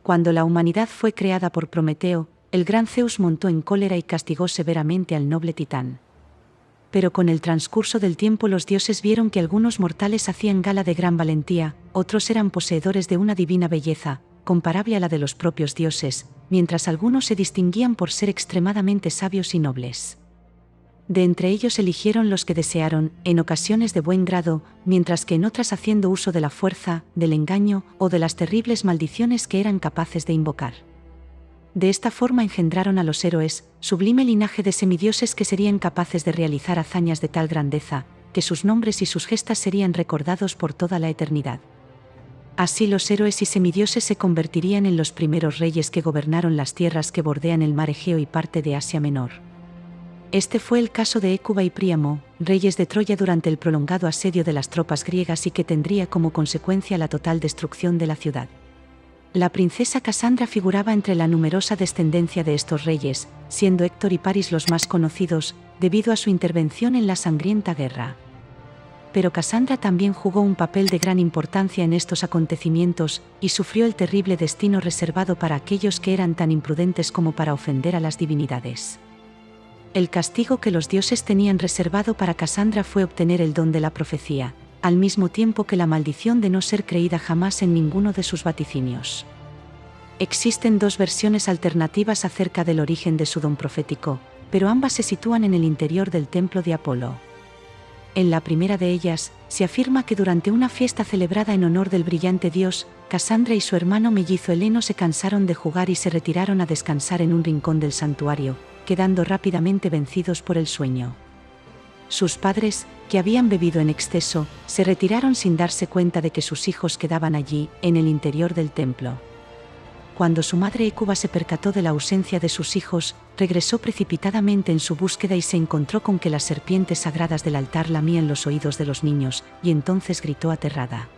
Cuando la humanidad fue creada por Prometeo, el gran Zeus montó en cólera y castigó severamente al noble Titán. Pero con el transcurso del tiempo los dioses vieron que algunos mortales hacían gala de gran valentía, otros eran poseedores de una divina belleza, comparable a la de los propios dioses, mientras algunos se distinguían por ser extremadamente sabios y nobles. De entre ellos eligieron los que desearon, en ocasiones de buen grado, mientras que en otras haciendo uso de la fuerza, del engaño o de las terribles maldiciones que eran capaces de invocar. De esta forma engendraron a los héroes, sublime linaje de semidioses que serían capaces de realizar hazañas de tal grandeza, que sus nombres y sus gestas serían recordados por toda la eternidad. Así los héroes y semidioses se convertirían en los primeros reyes que gobernaron las tierras que bordean el mar Egeo y parte de Asia Menor. Este fue el caso de Hécuba y Príamo, reyes de Troya durante el prolongado asedio de las tropas griegas y que tendría como consecuencia la total destrucción de la ciudad. La princesa Casandra figuraba entre la numerosa descendencia de estos reyes, siendo Héctor y Paris los más conocidos, debido a su intervención en la sangrienta guerra. Pero Casandra también jugó un papel de gran importancia en estos acontecimientos, y sufrió el terrible destino reservado para aquellos que eran tan imprudentes como para ofender a las divinidades. El castigo que los dioses tenían reservado para Casandra fue obtener el don de la profecía, al mismo tiempo que la maldición de no ser creída jamás en ninguno de sus vaticinios. Existen dos versiones alternativas acerca del origen de su don profético, pero ambas se sitúan en el interior del templo de Apolo. En la primera de ellas, se afirma que durante una fiesta celebrada en honor del brillante dios, Casandra y su hermano mellizo Heleno se cansaron de jugar y se retiraron a descansar en un rincón del santuario, quedando rápidamente vencidos por el sueño. Sus padres, que habían bebido en exceso, se retiraron sin darse cuenta de que sus hijos quedaban allí, en el interior del templo. Cuando su madre Hécuba se percató de la ausencia de sus hijos, regresó precipitadamente en su búsqueda y se encontró con que las serpientes sagradas del altar lamían los oídos de los niños, y entonces gritó aterrada.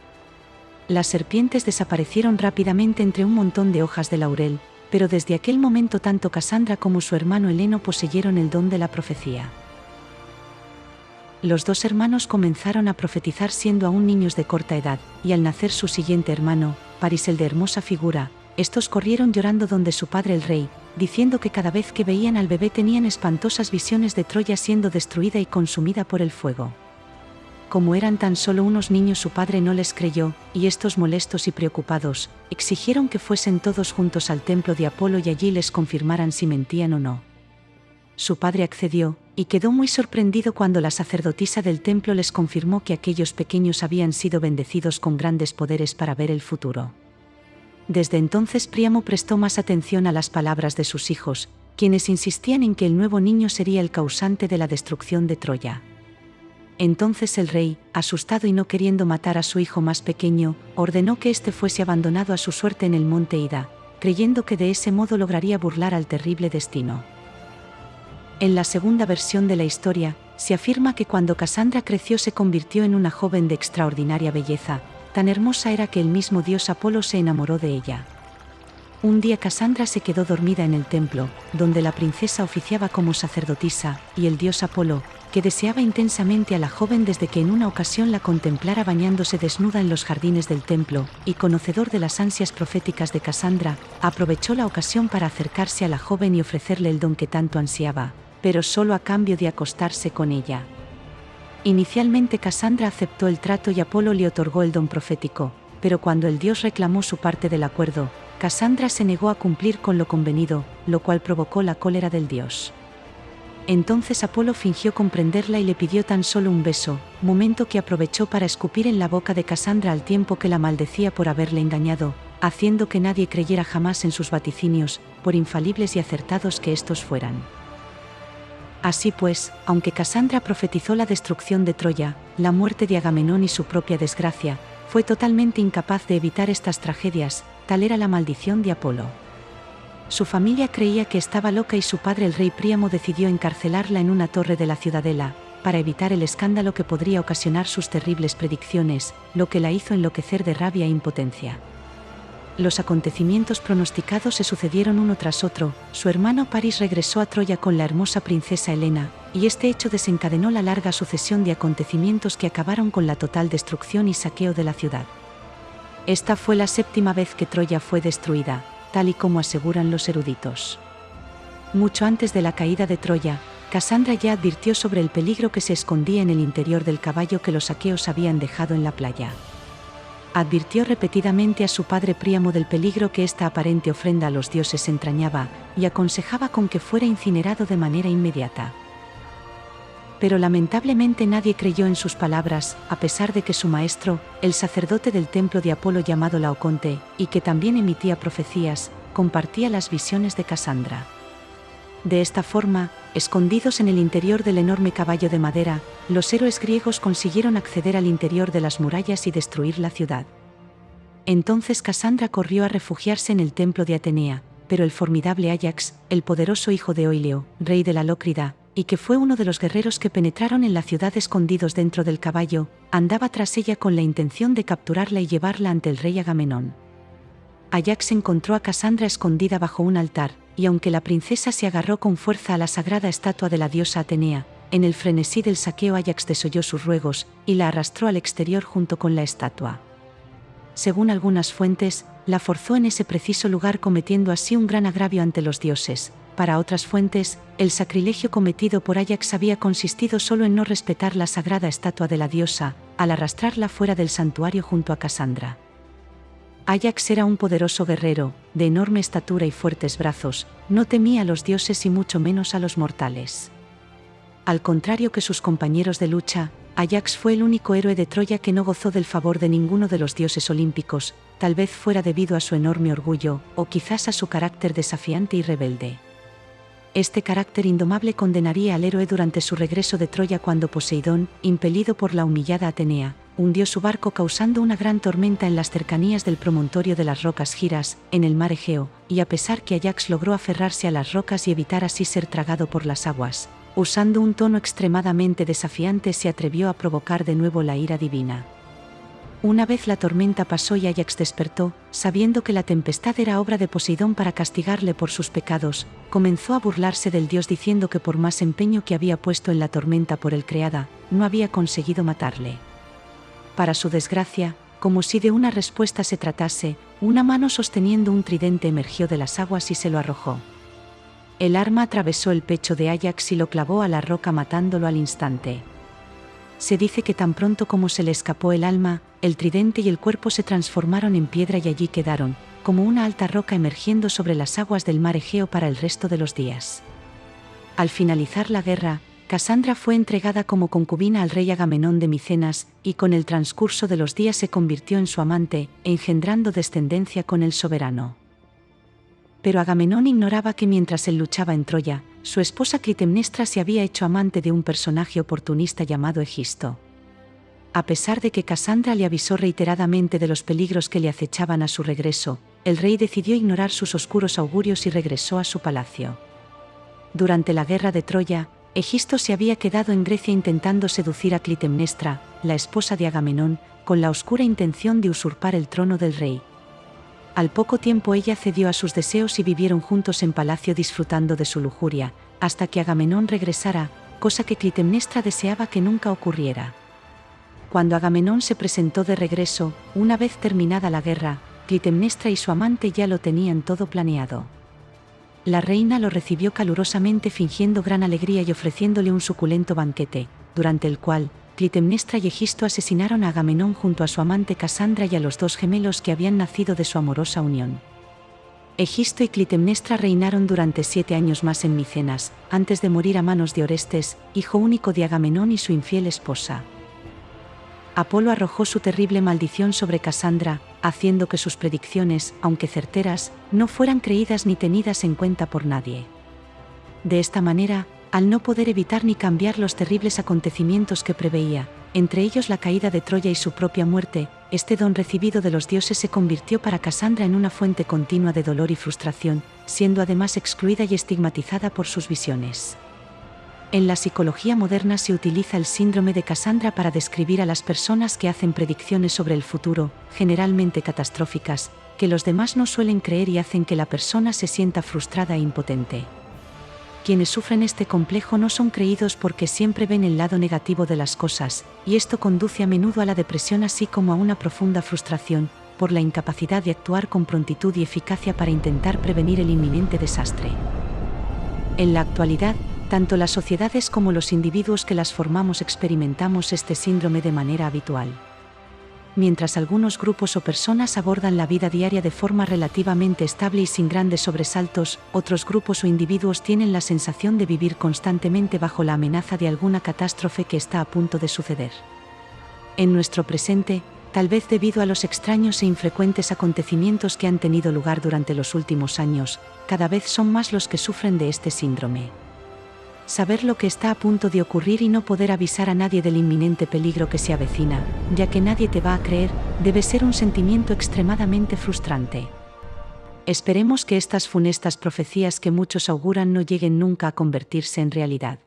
Las serpientes desaparecieron rápidamente entre un montón de hojas de laurel, pero desde aquel momento tanto Casandra como su hermano Heleno poseyeron el don de la profecía. Los dos hermanos comenzaron a profetizar siendo aún niños de corta edad, y al nacer su siguiente hermano, Paris el de hermosa figura, estos corrieron llorando donde su padre el rey, diciendo que cada vez que veían al bebé tenían espantosas visiones de Troya siendo destruida y consumida por el fuego. Como eran tan solo unos niños su padre no les creyó, y estos molestos y preocupados, exigieron que fuesen todos juntos al templo de Apolo y allí les confirmaran si mentían o no. Su padre accedió, y quedó muy sorprendido cuando la sacerdotisa del templo les confirmó que aquellos pequeños habían sido bendecidos con grandes poderes para ver el futuro. Desde entonces Príamo prestó más atención a las palabras de sus hijos, quienes insistían en que el nuevo niño sería el causante de la destrucción de Troya. Entonces el rey, asustado y no queriendo matar a su hijo más pequeño, ordenó que éste fuese abandonado a su suerte en el monte Ida, creyendo que de ese modo lograría burlar al terrible destino. En la segunda versión de la historia, se afirma que cuando Casandra creció se convirtió en una joven de extraordinaria belleza, tan hermosa era que el mismo dios Apolo se enamoró de ella. Un día Casandra se quedó dormida en el templo, donde la princesa oficiaba como sacerdotisa, y el dios Apolo, que deseaba intensamente a la joven desde que en una ocasión la contemplara bañándose desnuda en los jardines del templo, y conocedor de las ansias proféticas de Casandra, aprovechó la ocasión para acercarse a la joven y ofrecerle el don que tanto ansiaba, pero solo a cambio de acostarse con ella. Inicialmente Casandra aceptó el trato y Apolo le otorgó el don profético, pero cuando el dios reclamó su parte del acuerdo, Casandra se negó a cumplir con lo convenido, lo cual provocó la cólera del dios. Entonces Apolo fingió comprenderla y le pidió tan solo un beso, momento que aprovechó para escupir en la boca de Casandra al tiempo que la maldecía por haberle engañado, haciendo que nadie creyera jamás en sus vaticinios, por infalibles y acertados que estos fueran. Así pues, aunque Casandra profetizó la destrucción de Troya, la muerte de Agamenón y su propia desgracia, fue totalmente incapaz de evitar estas tragedias, tal era la maldición de Apolo. Su familia creía que estaba loca y su padre el rey Príamo decidió encarcelarla en una torre de la ciudadela, para evitar el escándalo que podría ocasionar sus terribles predicciones, lo que la hizo enloquecer de rabia e impotencia. Los acontecimientos pronosticados se sucedieron uno tras otro, su hermano Paris regresó a Troya con la hermosa princesa Helena, y este hecho desencadenó la larga sucesión de acontecimientos que acabaron con la total destrucción y saqueo de la ciudad. Esta fue la séptima vez que Troya fue destruida, tal y como aseguran los eruditos. Mucho antes de la caída de Troya, Casandra ya advirtió sobre el peligro que se escondía en el interior del caballo que los aqueos habían dejado en la playa. Advirtió repetidamente a su padre Príamo del peligro que esta aparente ofrenda a los dioses entrañaba, y aconsejaba con que fuera incinerado de manera inmediata. Pero lamentablemente nadie creyó en sus palabras, a pesar de que su maestro, el sacerdote del templo de Apolo llamado Laoconte, y que también emitía profecías, compartía las visiones de Casandra. De esta forma, escondidos en el interior del enorme caballo de madera, los héroes griegos consiguieron acceder al interior de las murallas y destruir la ciudad. Entonces Casandra corrió a refugiarse en el templo de Atenea, pero el formidable Áyax, el poderoso hijo de Oileo, rey de la Lócrida, y que fue uno de los guerreros que penetraron en la ciudad escondidos dentro del caballo, andaba tras ella con la intención de capturarla y llevarla ante el rey Agamenón. Áyax encontró a Casandra escondida bajo un altar, y aunque la princesa se agarró con fuerza a la sagrada estatua de la diosa Atenea, en el frenesí del saqueo Áyax desoyó sus ruegos, y la arrastró al exterior junto con la estatua. Según algunas fuentes, la forzó en ese preciso lugar cometiendo así un gran agravio ante los dioses. Para otras fuentes, el sacrilegio cometido por Áyax había consistido solo en no respetar la sagrada estatua de la diosa, al arrastrarla fuera del santuario junto a Casandra. Áyax era un poderoso guerrero, de enorme estatura y fuertes brazos, no temía a los dioses y mucho menos a los mortales. Al contrario que sus compañeros de lucha, Áyax fue el único héroe de Troya que no gozó del favor de ninguno de los dioses olímpicos, tal vez fuera debido a su enorme orgullo, o quizás a su carácter desafiante y rebelde. Este carácter indomable condenaría al héroe durante su regreso de Troya cuando Poseidón, impelido por la humillada Atenea, hundió su barco causando una gran tormenta en las cercanías del promontorio de las rocas Giras, en el mar Egeo, y a pesar que Áyax logró aferrarse a las rocas y evitar así ser tragado por las aguas, usando un tono extremadamente desafiante se atrevió a provocar de nuevo la ira divina. Una vez la tormenta pasó y Áyax despertó, sabiendo que la tempestad era obra de Poseidón para castigarle por sus pecados, comenzó a burlarse del dios diciendo que por más empeño que había puesto en la tormenta por él creada, no había conseguido matarle. Para su desgracia, como si de una respuesta se tratase, una mano sosteniendo un tridente emergió de las aguas y se lo arrojó. El arma atravesó el pecho de Áyax y lo clavó a la roca matándolo al instante. Se dice que tan pronto como se le escapó el alma, el tridente y el cuerpo se transformaron en piedra y allí quedaron, como una alta roca emergiendo sobre las aguas del mar Egeo para el resto de los días. Al finalizar la guerra, Casandra fue entregada como concubina al rey Agamenón de Micenas, y con el transcurso de los días se convirtió en su amante, engendrando descendencia con el soberano. Pero Agamenón ignoraba que mientras él luchaba en Troya, su esposa Clitemnestra se había hecho amante de un personaje oportunista llamado Egisto. A pesar de que Casandra le avisó reiteradamente de los peligros que le acechaban a su regreso, el rey decidió ignorar sus oscuros augurios y regresó a su palacio. Durante la guerra de Troya, Egisto se había quedado en Grecia intentando seducir a Clitemnestra, la esposa de Agamenón, con la oscura intención de usurpar el trono del rey. Al poco tiempo ella cedió a sus deseos y vivieron juntos en palacio disfrutando de su lujuria, hasta que Agamenón regresara, cosa que Clitemnestra deseaba que nunca ocurriera. Cuando Agamenón se presentó de regreso, una vez terminada la guerra, Clitemnestra y su amante ya lo tenían todo planeado. La reina lo recibió calurosamente fingiendo gran alegría y ofreciéndole un suculento banquete, durante el cual Clitemnestra y Egisto asesinaron a Agamenón junto a su amante Casandra y a los dos gemelos que habían nacido de su amorosa unión. Egisto y Clitemnestra reinaron durante 7 años más en Micenas, antes de morir a manos de Orestes, hijo único de Agamenón y su infiel esposa. Apolo arrojó su terrible maldición sobre Casandra, haciendo que sus predicciones, aunque certeras, no fueran creídas ni tenidas en cuenta por nadie. De esta manera, al no poder evitar ni cambiar los terribles acontecimientos que preveía, entre ellos la caída de Troya y su propia muerte, este don recibido de los dioses se convirtió para Casandra en una fuente continua de dolor y frustración, siendo además excluida y estigmatizada por sus visiones. En la psicología moderna se utiliza el síndrome de Casandra para describir a las personas que hacen predicciones sobre el futuro, generalmente catastróficas, que los demás no suelen creer y hacen que la persona se sienta frustrada e impotente. Quienes sufren este complejo no son creídos porque siempre ven el lado negativo de las cosas, y esto conduce a menudo a la depresión así como a una profunda frustración, por la incapacidad de actuar con prontitud y eficacia para intentar prevenir el inminente desastre. En la actualidad, tanto las sociedades como los individuos que las formamos experimentamos este síndrome de manera habitual. Mientras algunos grupos o personas abordan la vida diaria de forma relativamente estable y sin grandes sobresaltos, otros grupos o individuos tienen la sensación de vivir constantemente bajo la amenaza de alguna catástrofe que está a punto de suceder. En nuestro presente, tal vez debido a los extraños e infrecuentes acontecimientos que han tenido lugar durante los últimos años, cada vez son más los que sufren de este síndrome. Saber lo que está a punto de ocurrir y no poder avisar a nadie del inminente peligro que se avecina, ya que nadie te va a creer, debe ser un sentimiento extremadamente frustrante. Esperemos que estas funestas profecías que muchos auguran no lleguen nunca a convertirse en realidad.